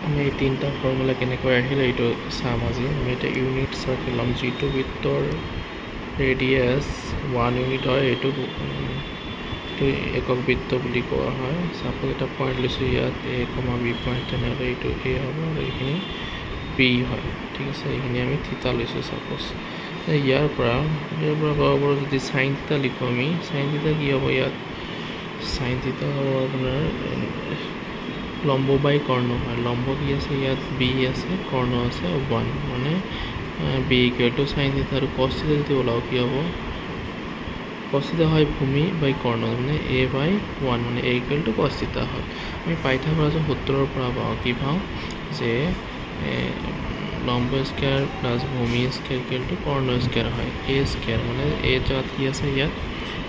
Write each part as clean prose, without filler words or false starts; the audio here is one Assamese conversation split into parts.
আমি এই তিনিটা ফৰ্মুলা কেনেকৈ আহিলে এইটো চাম আজি। আমি এটা ইউনিট চাৰ্কেল ল'ম, যিটো বৃত্তৰ ৰেডিয়াছ 1 ইউনিট হয়, এইটো একক বৃত্ত বুলি কোৱা হয়। চাপোজ এটা পইণ্ট লৈছোঁ ইয়াত A, B পইণ্ট, তেনেহ'লে এইটো A হ'ব আৰু এইখিনি B হয়। ঠিক আছে, এইখিনি আমি থিতা লৈছোঁ চাপোজ। ইয়াৰ পৰা পাব পাৰোঁ যদি চাইন থিতা লিখোঁ আমি, চাইন থিতা কি হ'ব ইয়াত? চাইন থিতা হ'ব আপোনাৰ লম্ব বাই কৰ্ণ হয়। লম্ব কি আছে ইয়াত? B আছে, কৰ্ণ আছে 1, মানে B ইকুৱেল টু চাইন থিতা আৰু কছ থিতা যদি ওলাওঁ কি হ'ব? কছ থিতা হয় ভূমি বাই কৰ্ণ, মানে A বাই 1, মানে A ইকুৱেল টু কছ থিতা হয়। আমি পাইথাগোৰাছৰ সূত্ৰৰ পৰা পাওঁ, কি পাওঁ যে লম্ব স্কোৱাৰ প্লাছ ভূমি স্কোৱাৰ ইকুৱেল টু কৰ্ণ স্কোৱাৰ হয়। A স্কোৱাৰ মানে A জাত কি আছে ইয়াত?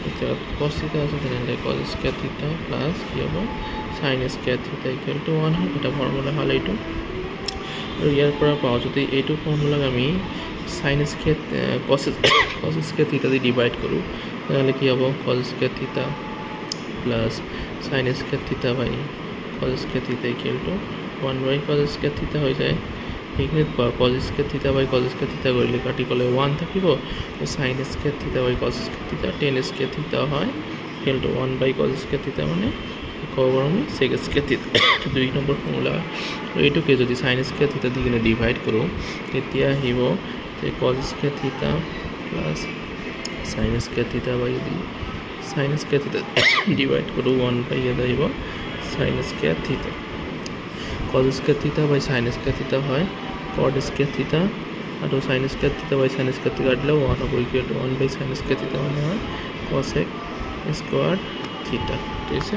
এতিয়া কছ থিতা আছে, তেনেহ'লে কছ স্কোৱাৰ থিতা প্লাছ কি হ'ব? Sign square theta equal to 1 হয়। এটা ফৰ্মুলা হ'ল এইটো। আৰু ইয়াৰ পৰা পাওঁ যদি এইটো ফৰ্মুলাক আমি sine square cos square theta দি ডিভাইড কৰোঁ, তেনেহ'লে কি হ'ব? Cos square theta plus sine square theta by cos square theta equal to 1 by cos square থিতা হৈ যায়। সেইখিনিত কছ square theta by cos square থিতা কৰিলে কাটি গ'লে 1 থাকিব, sign square theta by cos square theta ten square theta হয় equal to 1 by cos square theta, মানে ক'ব পাৰোঁ আমি চেক স্কোৱাৰ থিতা। 2 নম্বৰ ফৰ্মুলা। আৰু এইটোকে যদি চাইন স্কোৱাৰ থিতা দি কিনে ডিভাইড কৰোঁ, তেতিয়া আহিব যে cos square theta plus sine square theta by যদি চাইন স্কোৱাৰ থিতা ডিভাইড কৰোঁ 1 বাই ইয়াত আহিব sign square theta. Cos square theta by sine square theta হয় কট স্কোৱাৰ থিতা, আৰু sine square theta by sine square theta কাটিলে 1 হ'ব equal to 1 by sine square theta, মানে হয় কছেক স্কোৱাৰ থিতা। ঠিক আছে,